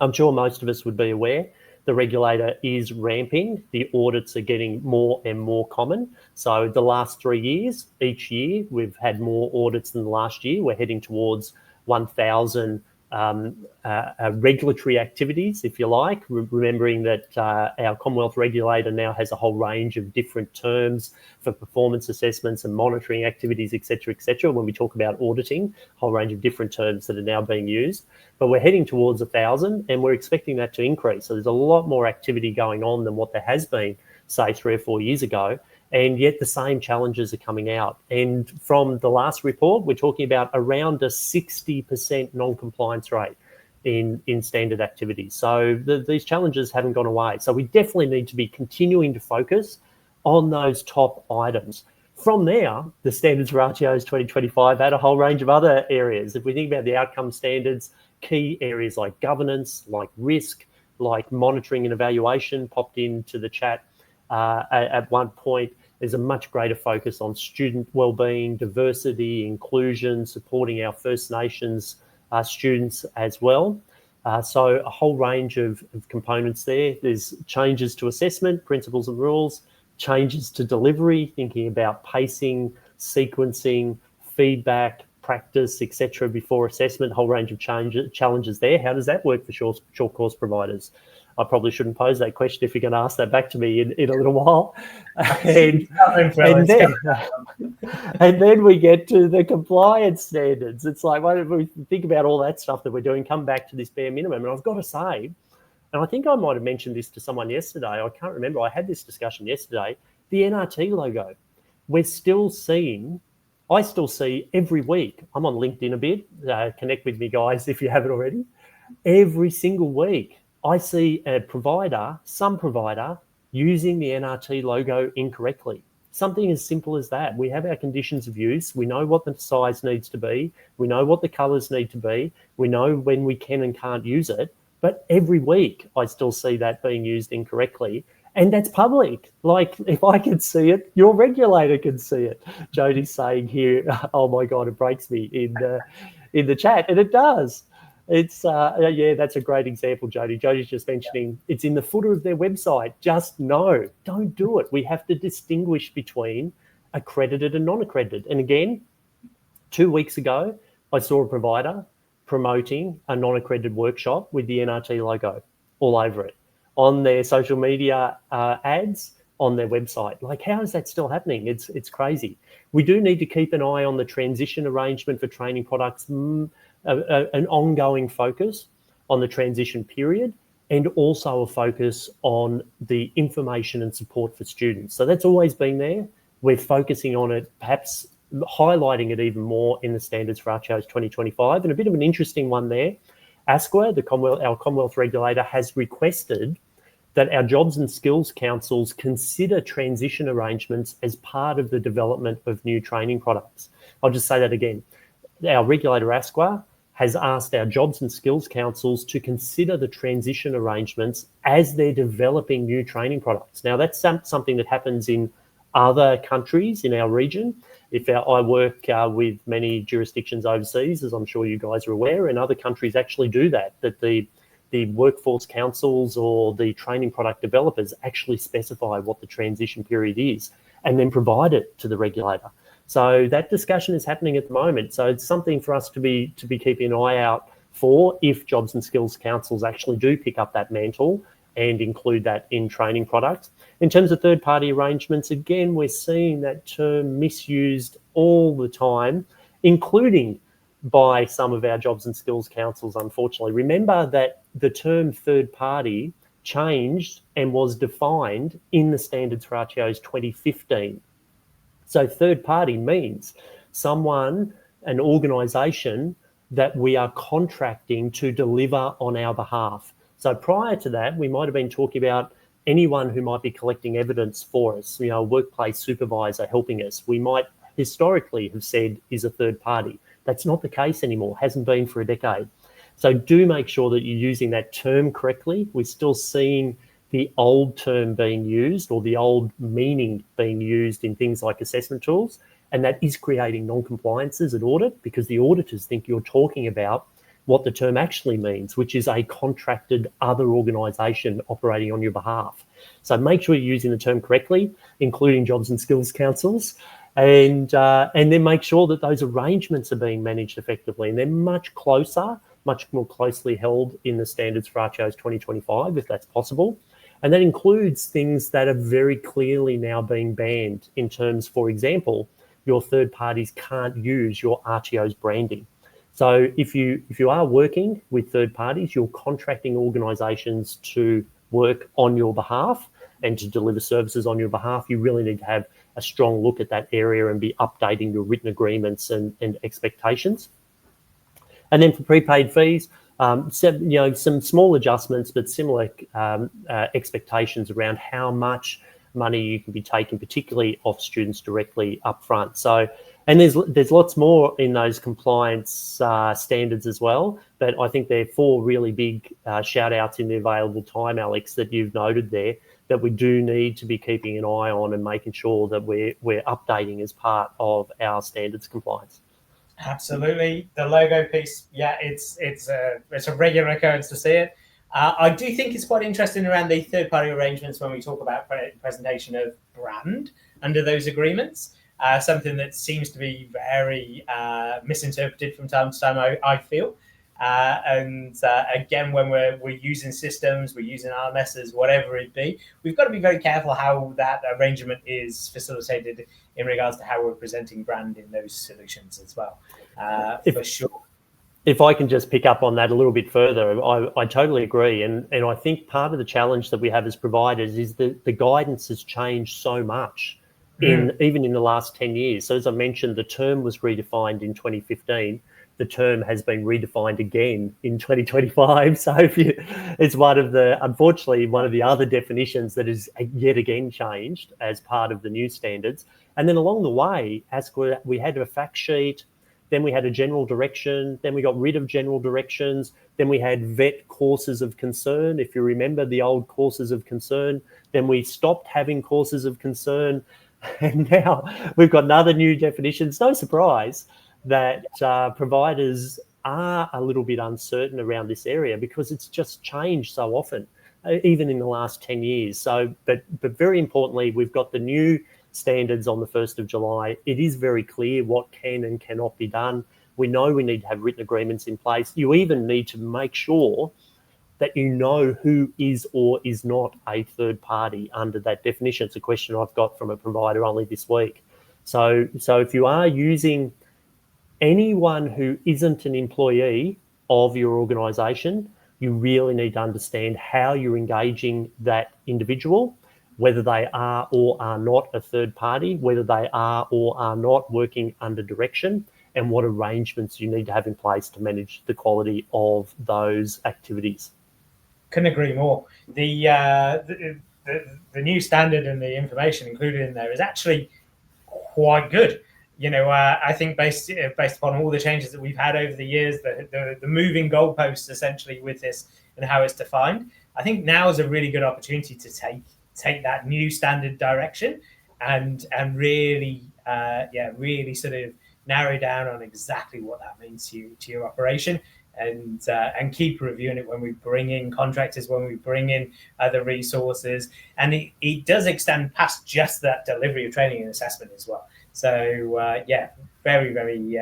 I'm sure most of us would be aware the regulator is ramping. The audits are getting more and more common. So the last 3 years, each year, we've had more audits than the last year. We're heading towards 1,000 regulatory activities, if you like, remembering that our Commonwealth regulator now has a whole range of different terms for performance assessments and monitoring activities, et cetera, when we talk about auditing, a whole range of different terms that are now being used. But we're heading towards 1,000 and we're expecting that to increase. So there's a lot more activity going on than what there has been, say, 3 or 4 years ago. And yet the same challenges are coming out. And from the last report, we're talking about around a 60% non-compliance rate in standard activities. So these challenges haven't gone away. So we definitely need to be continuing to focus on those top items. From there, the standards for RTOs 2025 add a whole range of other areas. If we think about the outcome standards, key areas like governance, like risk, like monitoring and evaluation popped into the chat at one point. There's a much greater focus on student wellbeing, diversity, inclusion, supporting our First Nations students as well. So a whole range of components there. There's changes to assessment, principles and rules, changes to delivery, thinking about pacing, sequencing, feedback, practice, etc. before assessment, a whole range of challenges there. How does that work for short course providers? I probably shouldn't pose that question if you're going to ask that back to me in a little while. And then we get to the compliance standards. It's like, when we think about all that stuff that we're doing, come back to this bare minimum. And I've got to say, and I think I might have mentioned this to someone yesterday, I can't remember, I had this discussion yesterday, the NRT logo. We're still seeing, I still see every week, I'm on LinkedIn a bit, connect with me guys if you haven't already, every single week, I see a provider, some provider, using the NRT logo incorrectly. Something as simple as that. We have our conditions of use. We know what the size needs to be. We know what the colours need to be. We know when we can and can't use it. But every week, I still see that being used incorrectly. And that's public. Like, if I can see it, your regulator can see it. Jodie's saying here, oh my God, it breaks me in the chat. And it does. It's yeah, that's a great example, Jodie. Jodie's just mentioning it's in the footer of their website. Just no, don't do it. We have to distinguish between accredited and non-accredited. And again, 2 weeks ago, I saw a provider promoting a non-accredited workshop with the NRT logo all over it on their social media ads, on their website. Like, how is that still happening? It's crazy. We do need to keep an eye on the transition arrangement for training products. An ongoing focus on the transition period and also a focus on the information and support for students. So that's always been there. We're focusing on it, perhaps highlighting it even more in the standards for RTOs 2025. And a bit of an interesting one there, ASQA, our Commonwealth regulator, has requested that our Jobs and Skills Councils consider transition arrangements as part of the development of new training products. I'll just say that again. Our regulator, ASQA, has asked our Jobs and Skills Councils to consider the transition arrangements as they're developing new training products. Now, that's something that happens in other countries in our region. I work with many jurisdictions overseas, as I'm sure you guys are aware, and other countries actually do that the workforce councils or the training product developers actually specify what the transition period is and then provide it to the regulator. So that discussion is happening at the moment. So it's something for us to be keeping an eye out for if Jobs and Skills Councils actually do pick up that mantle and include that in training products. In terms of third-party arrangements, again, we're seeing that term misused all the time, including by some of our Jobs and Skills Councils, unfortunately. Remember that the term third party changed and was defined in the standards for RTOs 2015. So third party means someone, an organisation that we are contracting to deliver on our behalf. So prior to that, we might have been talking about anyone who might be collecting evidence for us, a workplace supervisor helping us. We might historically have said is a third party. That's not the case anymore, hasn't been for a decade. So do make sure that you're using that term correctly. We're still seeing the old term being used or the old meaning being used in things like assessment tools, and that is creating non-compliances at audit because the auditors think you're talking about what the term actually means, which is a contracted other organisation operating on your behalf. So make sure you're using the term correctly, including Jobs and Skills Councils, and then make sure that those arrangements are being managed effectively, and they're much closer much more closely held in the standards for RTOs 2025, if that's possible. And that includes things that are very clearly now being banned in terms, for example, your third parties can't use your RTO's branding. So if you are working with third parties, you're contracting organisations to work on your behalf and to deliver services on your behalf, you really need to have a strong look at that area and be updating your written agreements and expectations. And then for prepaid fees, some small adjustments, but similar expectations around how much money you can be taking, particularly off students directly upfront. So, and there's lots more in those compliance standards as well. But I think there are 4 really big shout outs in the available time, Alex, that you've noted there, that we do need to be keeping an eye on and making sure that we're updating as part of our standards compliance. Absolutely, the logo piece, yeah, it's a regular occurrence to see it. I do think it's quite interesting around the third-party arrangements when we talk about presentation of brand under those agreements. Something that seems to be very misinterpreted from time to time, I feel. Again, when we're using systems, we're using RMSs, whatever it be, we've got to be very careful how that arrangement is facilitated in regards to how we're presenting brand in those solutions as well, for sure. If I can just pick up on that a little bit further, I totally agree. And I think part of the challenge that we have as providers is that the guidance has changed so much even in the last 10 years. So as I mentioned, the term was redefined in 2015. The term has been redefined again in 2025. So it's unfortunately, one of the other definitions that is yet again changed as part of the new standards. And then along the way, as we had a fact sheet, then we had a general direction, then we got rid of general directions, then we had vet courses of concern. If you remember the old courses of concern, then we stopped having courses of concern. And now we've got another new definition. It's no surprise that providers are a little bit uncertain around this area because it's just changed so often, even in the last 10 years. So, but very importantly, we've got the new standards on the 1st of July. It is very clear what can and cannot be done. We know we need to have written agreements in place. You even need to make sure that you know who is or is not a third party under that definition. It's a question I've got from a provider only this week. So if you are using anyone who isn't an employee of your organisation, you really need to understand how you're engaging that individual, whether they are or are not a third party, whether they are or are not working under direction, and what arrangements you need to have in place to manage the quality of those activities. Couldn't agree more. The new standard and the information included in there is actually quite good. I think based upon all the changes that we've had over the years, the moving goalposts essentially with this and how it's defined, I think now is a really good opportunity to take that new standard direction and really sort of narrow down on exactly what that means to your operation, and keep reviewing it when we bring in contractors, when we bring in other resources, and it does extend past just that delivery of training and assessment as well. So very, very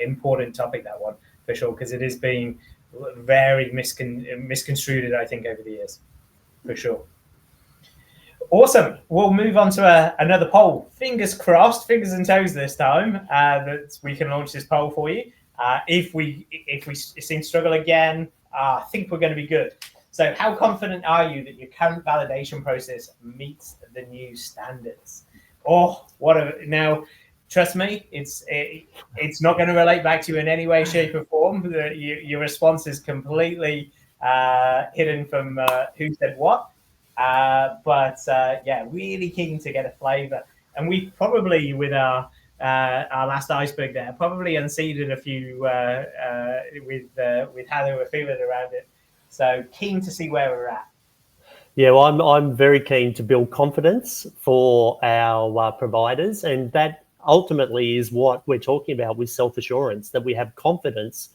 important topic, that one, for sure, because it is being very misconstrued, I think, over the years, for sure. Awesome. We'll move on to another poll. Fingers crossed, fingers and toes this time, that we can launch this poll for you. If we seem to struggle again, I think we're going to be good. So how confident are you that your current validation process meets the new standards? Now, trust me, it's not going to relate back to you in any way, shape or form. Your response is completely hidden from who said what. Really keen to get a flavour. And we probably, with our last iceberg there, probably unseated a few with how they were feeling around it. So keen to see where we're at. Yeah, well, I'm very keen to build confidence for our providers, and that ultimately is what we're talking about with self-assurance, that we have confidence.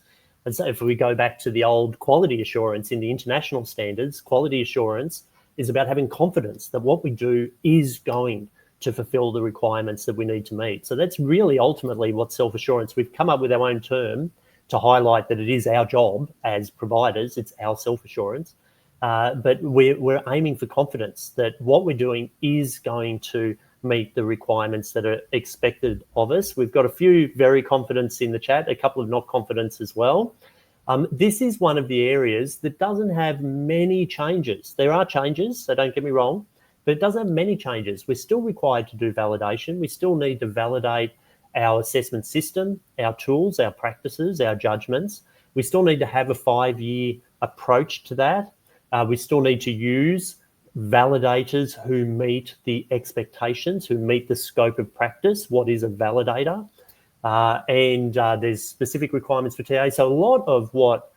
And so if we go back to the old quality assurance in the international standards, quality assurance is about having confidence that what we do is going to fulfill the requirements that we need to meet. So that's really ultimately what self-assurance, we've come up with our own term to highlight that it is our job as providers, it's our self-assurance. But we're aiming for confidence that what we're doing is going to meet the requirements that are expected of us. We've got a few very confidence in the chat, a couple of not confidence as well. This is one of the areas that doesn't have many changes. There are changes, so don't get me wrong, but it doesn't have many changes. We're still required to do validation. We still need to validate our assessment system, our tools, our practices, our judgments. We still need to have a 5-year approach to that. We still need to use validators who meet the expectations, who meet the scope of practice. What is a validator? And there's specific requirements for TA. So a lot of what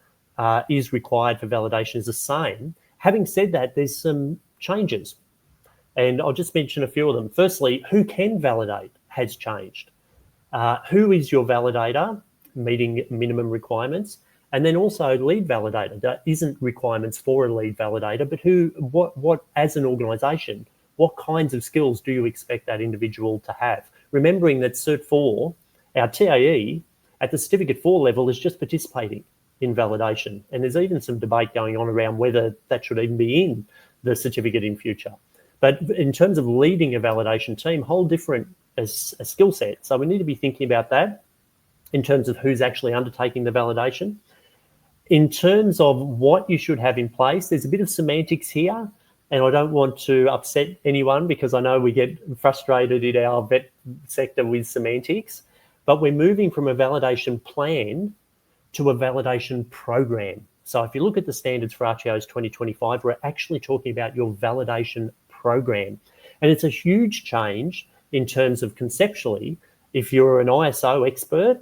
is required for validation is the same. Having said that, there's some changes. And I'll just mention a few of them. Firstly, who can validate has changed. Who is your validator, meeting minimum requirements? And then also lead validator. That isn't requirements for a lead validator, but what as an organisation, what kinds of skills do you expect that individual to have? Remembering that Cert 4, our TAE, at the Certificate 4 level is just participating in validation. And there's even some debate going on around whether that should even be in the certificate in future. But in terms of leading a validation team, whole different a skill set. So we need to be thinking about that in terms of who's actually undertaking the validation. In terms of what you should have in place, there's a bit of semantics here, and I don't want to upset anyone because I know we get frustrated in our vet sector with semantics, but we're moving from a validation plan to a validation program. So if you look at the standards for RTOs 2025, we're actually talking about your validation program. And it's a huge change in terms of conceptually. If you're an ISO expert,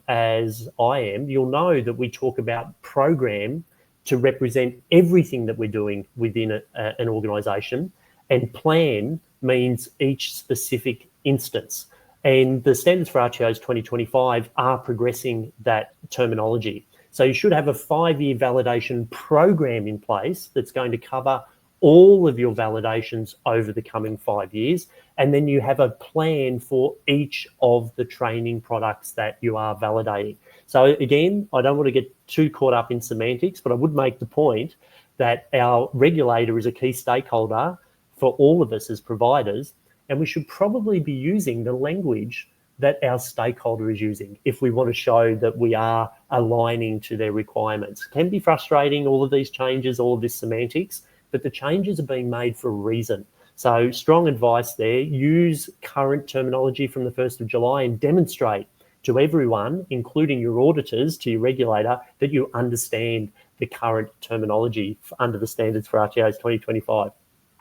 as I am, you'll know that we talk about program to represent everything that we're doing within an organisation, and plan means each specific instance. And the standards for RTOs 2025 are progressing that terminology. So you should have a 5-year validation program in place that's going to cover all of your validations over the coming 5 years. And then you have a plan for each of the training products that you are validating. So again, I don't want to get too caught up in semantics, but I would make the point that our regulator is a key stakeholder for all of us as providers, and we should probably be using the language that our stakeholder is using if we want to show that we are aligning to their requirements. It can be frustrating, all of these changes, all of this semantics, but the changes are being made for a reason. So strong advice there, use current terminology from the 1st of July and demonstrate to everyone, including your auditors, to your regulator, that you understand the current terminology under the standards for RTOs 2025.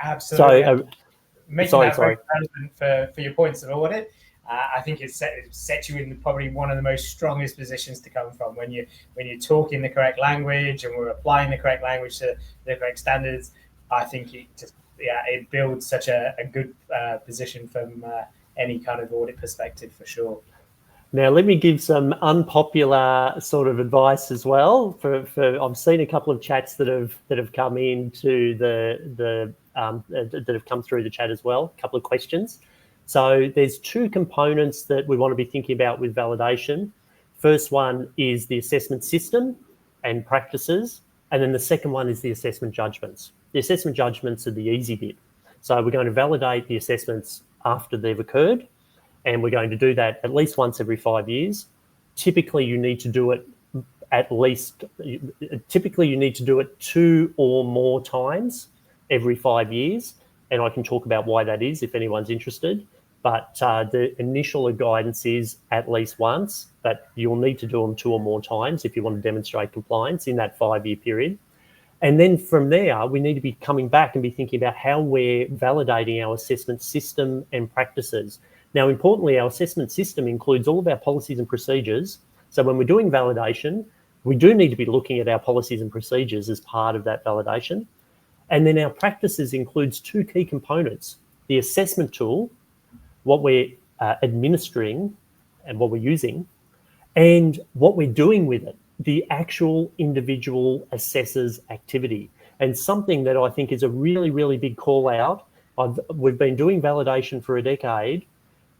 Absolutely. So, making that very relevant for your points of audit, I think it sets you in probably one of the most strongest positions to come from when you're talking the correct language and we're applying the correct language to the correct standards. I think it builds such a good position from any kind of audit perspective for sure. Now, let me give some unpopular sort of advice as well. I've seen a couple of chats that have come into that have come through the chat as well. A couple of questions. So there's 2 components that we want to be thinking about with validation. First one is the assessment system and practices, and then the second one is the assessment judgments. The assessment judgments are the easy bit. So we're going to validate the assessments after they've occurred, and we're going to do that at least once every 5 years. Typically, you need to do it 2 or more times every 5 years, and I can talk about why that is if anyone's interested. But the initial guidance is at least once, but you'll need to do them 2 or more times if you want to demonstrate compliance in that 5-year period. And then from there, we need to be coming back and be thinking about how we're validating our assessment system and practices. Now, importantly, our assessment system includes all of our policies and procedures. So when we're doing validation, we do need to be looking at our policies and procedures as part of that validation. And then our practices includes 2 key components: the assessment tool, what we're administering and what we're using, and what we're doing with it, the actual individual assessor's activity. And something that I think is a really, really big call out, we've been doing validation for a decade.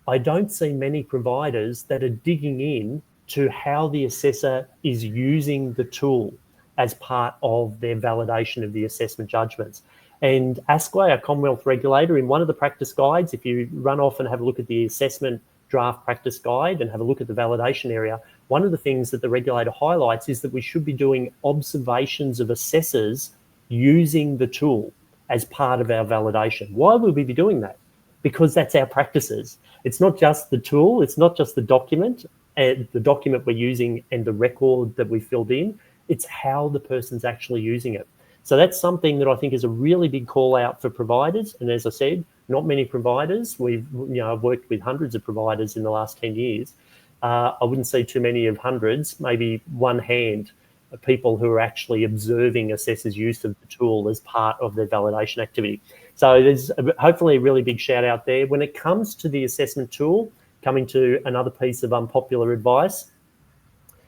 I don't see many providers that are digging in to how the assessor is using the tool as part of their validation of the assessment judgments. And ASQA, our Commonwealth regulator, in one of the practice guides, if you run off and have a look at the assessment draft practice guide and have a look at the validation area, one of the things that the regulator highlights is that we should be doing observations of assessors using the tool as part of our validation. Why would we be doing that? Because that's our practices. It's not just the tool, it's not just the document we're using and the record that we filled in, it's how the person's actually using it. So that's something that I think is a really big call out for providers. And as I said, not many providers. I've worked with hundreds of providers in the last 10 years. I wouldn't say too many of hundreds, maybe one hand of people who are actually observing assessors' use of the tool as part of their validation activity. So there's hopefully a really big shout out there. When it comes to the assessment tool, coming to another piece of unpopular advice,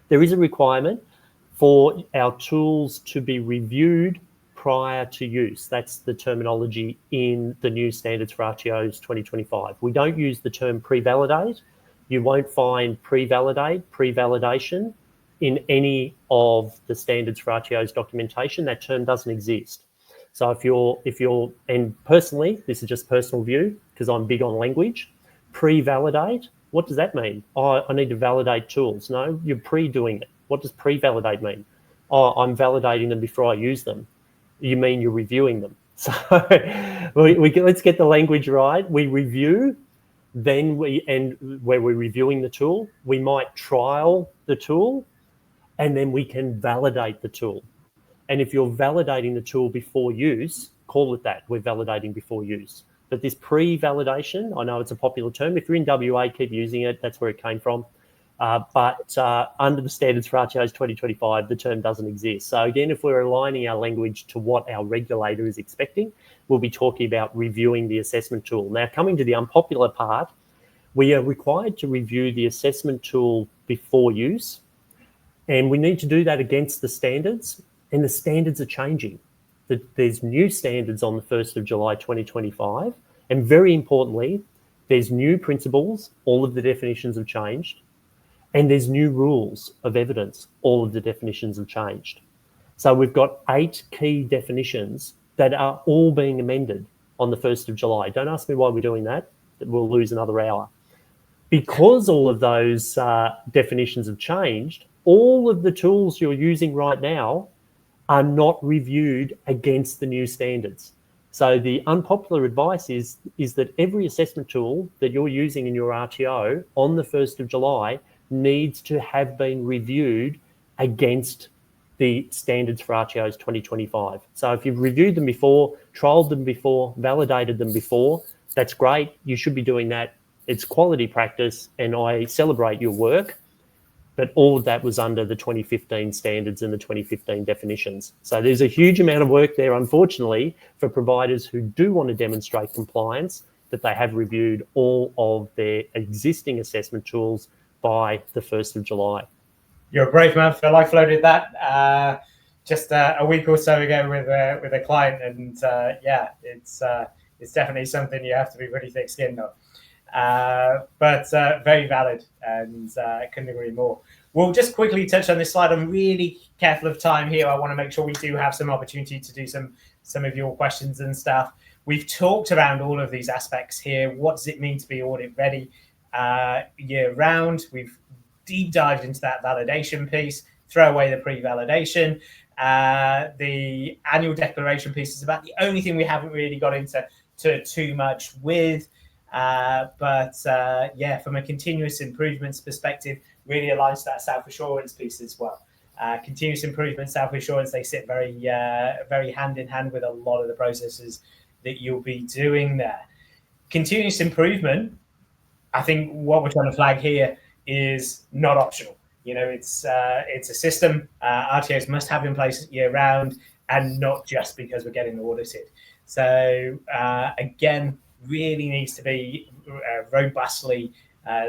there is a requirement for our tools to be reviewed prior to use. That's the terminology in the new standards for RTOs 2025. We don't use the term pre-validate. You won't find pre-validation in any of the standards for RTOs documentation. That term doesn't exist. So if you're, and personally, this is just personal view because I'm big on language, pre-validate, what does that mean? I need to validate tools. No, you're pre-doing it. What does pre-validate mean? I'm validating them before I use them. You mean you're reviewing them. So let's get the language right. We review, then where we're reviewing the tool, we might trial the tool, and then we can validate the tool. And if you're validating the tool before use, call it that. We're validating before use. But this pre-validation, I know it's a popular term. If you're in WA, keep using it. That's where it came from. But under the standards for RTOs 2025, the term doesn't exist. So again, if we're aligning our language to what our regulator is expecting, we'll be talking about reviewing the assessment tool. Now, coming to the unpopular part, we are required to review the assessment tool before use, and we need to do that against the standards, and the standards are changing. There's new standards on the 1st of July 2025, and very importantly, there's new principles, all of the definitions have changed, and there's new rules of evidence, all of the definitions have changed. So we've got 8 key definitions that are all being amended on the 1st of July. Don't ask me why we're doing that, we'll lose another hour. Because all of those definitions have changed, all of the tools you're using right now are not reviewed against the new standards. So the unpopular advice is that every assessment tool that you're using in your RTO on the 1st of July needs to have been reviewed against the standards for RTOs 2025. So if you've reviewed them before, trialed them before, validated them before, that's great. You should be doing that. It's quality practice, and I celebrate your work. But all of that was under the 2015 standards and the 2015 definitions. So there's a huge amount of work there, unfortunately, for providers who do want to demonstrate compliance, that they have reviewed all of their existing assessment tools by the 1st of July. You're a brave man, Phil. I floated that just a week or so ago with a client, and it's definitely something you have to be pretty thick-skinned on. But very valid, and I couldn't agree more. We'll just quickly touch on this slide. I'm really careful of time here. I want to make sure we do have some opportunity to do some of your questions and stuff. We've talked around all of these aspects here. What does it mean to be audit ready year round? We've deep dived into that validation piece. Throw away the pre-validation. The annual declaration piece is about the only thing we haven't really got into too much with. But from a continuous improvements perspective, really aligns to that self-assurance piece as well. Continuous improvement, self-assurance, they sit very hand in hand with a lot of the processes that you'll be doing there. Continuous improvement, I think what we're trying to flag here is not optional. It's a system RTOs must have in place year round, and not just because we're getting audited. So again, really needs to be robustly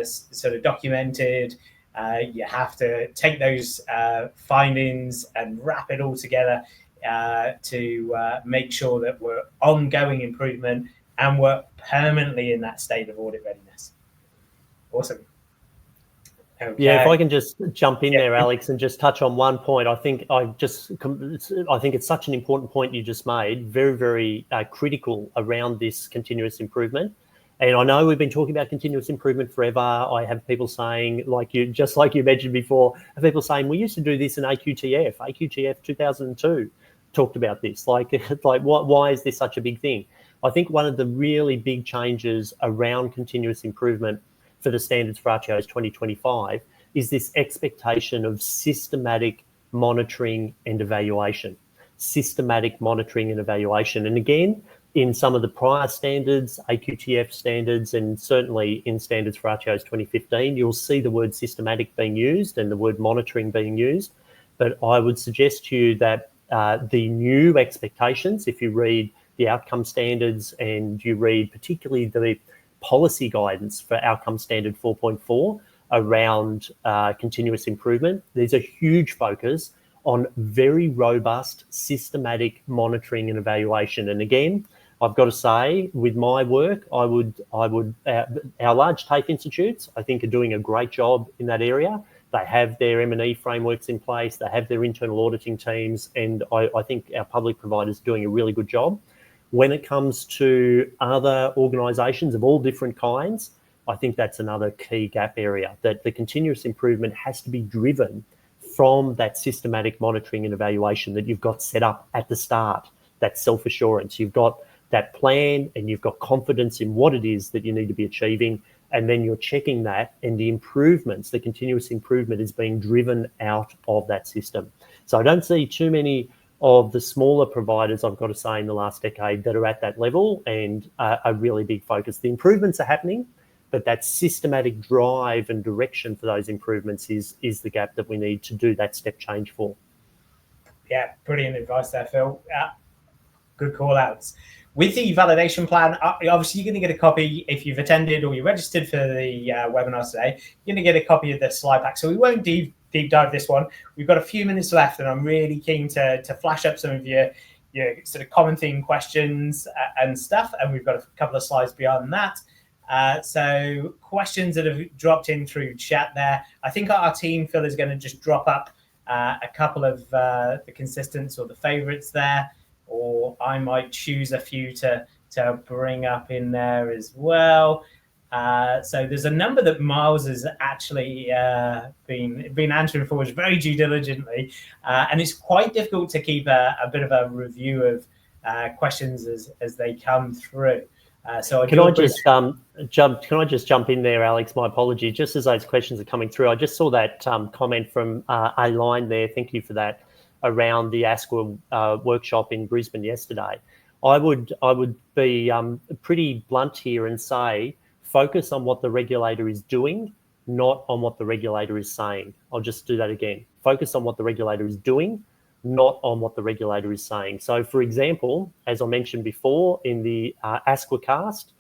sort of documented. You have to take those findings and wrap it all together to make sure that we're ongoing improvement and we're permanently in that state of audit readiness. Awesome. Okay. Yeah, if I can just jump in there, Alex, and just touch on one point. I think it's such an important point you just made, very, very critical around this continuous improvement. And I know we've been talking about continuous improvement forever. I have people saying, just like you mentioned before, people saying, we used to do this in AQTF 2002 talked about this. Why is this such a big thing? I think one of the really big changes around continuous improvement for the standards for RTOs 2025 is this expectation of systematic monitoring and evaluation. Systematic monitoring and evaluation. And again, in some of the prior standards, AQTF standards, and certainly in standards for RTOs 2015, you'll see the word systematic being used and the word monitoring being used. But I would suggest to you that the new expectations, if you read the outcome standards and you read particularly the policy guidance for outcome standard 4.4 around continuous improvement, there's a huge focus on very robust, systematic monitoring and evaluation. And again, I've got to say, with my work, our large TAFE institutes, I think, are doing a great job in that area. They have their M&E frameworks in place, they have their internal auditing teams, and I think our public providers are doing a really good job. When it comes to other organisations of all different kinds, I think that's another key gap area, that the continuous improvement has to be driven from that systematic monitoring and evaluation that you've got set up at the start, that self-assurance. You've got that plan and you've got confidence in what it is that you need to be achieving, and then you're checking that, and the improvements, the continuous improvement is being driven out of that system. So I don't see too many of the smaller providers, I've got to say, in the last decade that are at that level and a really big focus. The improvements are happening, but that systematic drive and direction for those improvements is the gap that we need to do that step change for. Yeah, brilliant advice there, Phill. Good call outs. With the validation plan, obviously you're going to get a copy if you've attended or you registered for the webinar today. You're going to get a copy of the slide pack. So we won't deep dive this one. We've got a few minutes left, and I'm really keen to flash up some of your sort of common theme questions and stuff. And we've got a couple of slides beyond that. So questions that have dropped in through chat there. I think our team, Phill, is going to just drop up a couple of the consistents or the favorites there, or I might choose a few to bring up in there as well. So there's a number that Miles has actually been answering for us very due diligently, and it's quite difficult to keep a bit of a review of questions as they come through. So can I just jump in there, Alex? My apology. Just as those questions are coming through, I just saw that comment from A Line there. Thank you for that. Around the ASQA workshop in Brisbane yesterday, I would be pretty blunt here and say focus on what the regulator is doing, not on what the regulator is saying. I'll just do that again. Focus on what the regulator is doing, not on what the regulator is saying. So, for example, as I mentioned before, in the ASQA cast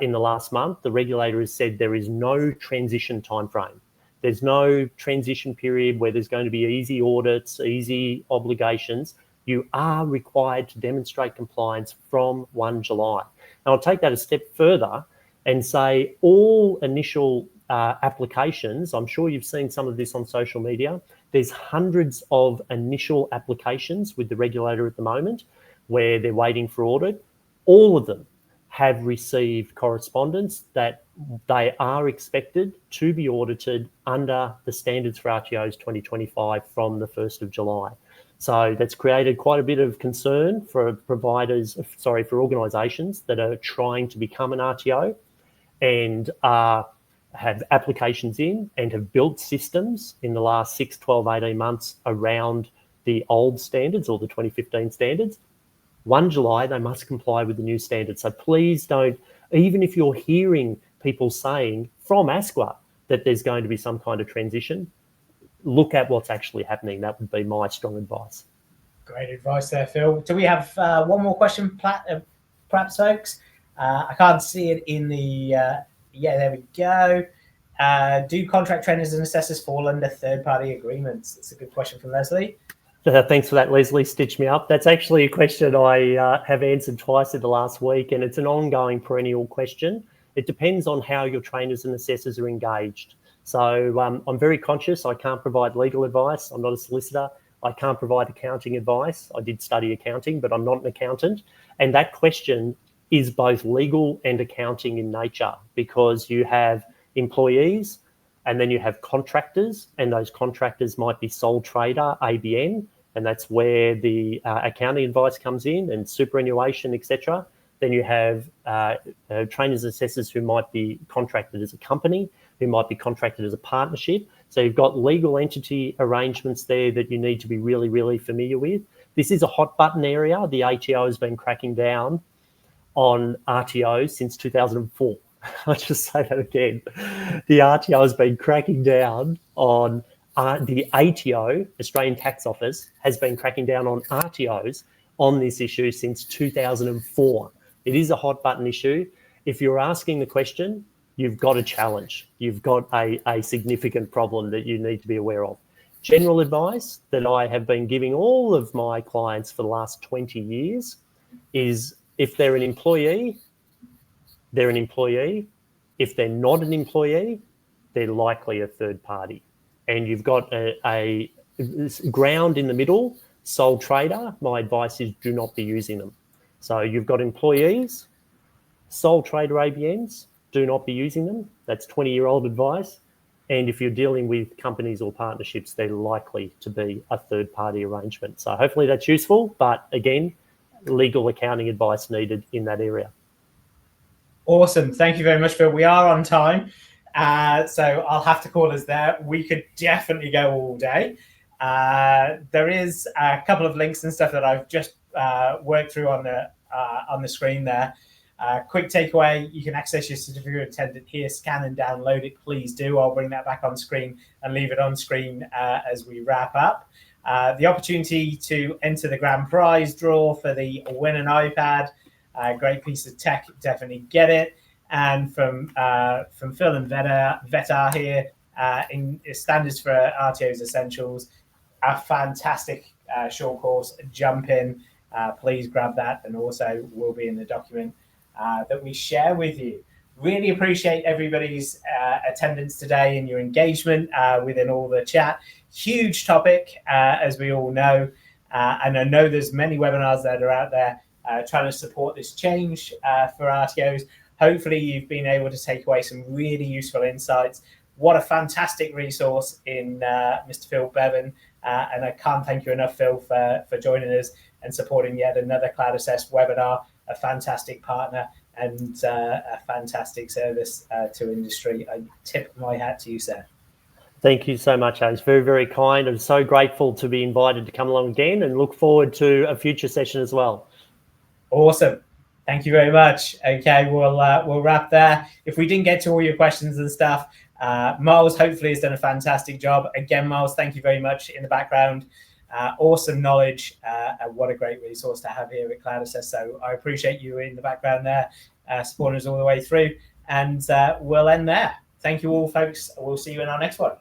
in the last month, the regulator has said there is no transition timeframe. There's no transition period where there's going to be easy audits, easy obligations. You are required to demonstrate compliance from 1 July. And I'll take that a step further and say all initial applications, I'm sure you've seen some of this on social media, there's hundreds of initial applications with the regulator at the moment where they're waiting for audit. All of them have received correspondence that they are expected to be audited under the standards for RTOs 2025 from the 1st of July. So that's created quite a bit of concern for for organisations that are trying to become an RTO and have applications in and have built systems in the last 6, 12, 18 months around the old standards or the 2015 standards. 1 July, they must comply with the new standards. So please don't, even if you're hearing people saying from ASQA that there's going to be some kind of transition, look at what's actually happening. That would be my strong advice. Great advice there, Phill. Do we have one more question, perhaps, folks? I can't see it in the... yeah, there we go. Do contract trainers and assessors fall under third-party agreements? That's a good question from Leslie. Thanks for that, Leslie. Stitch me up. That's actually a question I have answered twice in the last week, and it's an ongoing perennial question. It depends on how your trainers and assessors are engaged. So I'm very conscious. I can't provide legal advice. I'm not a solicitor. I can't provide accounting advice. I did study accounting, but I'm not an accountant. And that question is both legal and accounting in nature, because you have employees and then you have contractors, and those contractors might be sole trader, ABN, and that's where the accounting advice comes in, and superannuation, etc. Then you have trainers and assessors who might be contracted as a company, who might be contracted as a partnership. So you've got legal entity arrangements there that you need to be really, really familiar with. This is a hot button area. The ATO has been cracking down on RTOs since 2004. I'll just say that again. The RTO has been cracking down on the ATO, Australian Tax Office, has been cracking down on RTOs on this issue since 2004. It is a hot button issue. If you're asking the question, you've got a challenge. You've got a significant problem that you need to be aware of. General advice that I have been giving all of my clients for the last 20 years is, if they're an employee, they're an employee. If they're not an employee, they're likely a third party. And you've got a ground in the middle, sole trader. My advice is do not be using them. So you've got employees, sole trader ABNs, do not be using them. That's 20-year-old advice. And if you're dealing with companies or partnerships, they're likely to be a third-party arrangement. So hopefully that's useful. But again, legal accounting advice needed in that area. Awesome. Thank you very much, Phil. We are on time. So I'll have to call us there. We could definitely go all day. There is a couple of links and stuff that I've just worked through on the screen there. Quick takeaway, you can access your certificate of attendant here, scan and download it, please do. I'll bring that back on screen and leave it on screen as we wrap up. The opportunity to enter the grand prize draw for the Win an iPad, great piece of tech, definitely get it. And from Phill and vetr here, in standards for RTOs Essentials, a fantastic short course, jump in, please grab that, and also will be in the document that we share with you. Really appreciate everybody's attendance today and your engagement within all the chat. Huge topic, as we all know, and I know there's many webinars that are out there trying to support this change for RTOs. Hopefully you've been able to take away some really useful insights. What a fantastic resource in Mr. Phill Bevan, and I can't thank you enough, Phil, for joining us and supporting yet another Cloud Assess webinar. A fantastic partner and a fantastic service to industry. I tip my hat to you, sir. Thank you so much, Alex. Very, very kind. I'm so grateful to be invited to come along again, and look forward to a future session as well. Awesome. Thank you very much. Okay, we'll wrap there. If we didn't get to all your questions and stuff, Miles hopefully has done a fantastic job. Again, Miles, thank you very much in the background. Awesome knowledge, and what a great resource to have here at Cloud Assess. So I appreciate you in the background there, supporting us all the way through. And we'll end there. Thank you all, folks. We'll see you in our next one.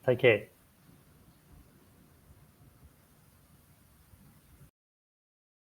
Take care.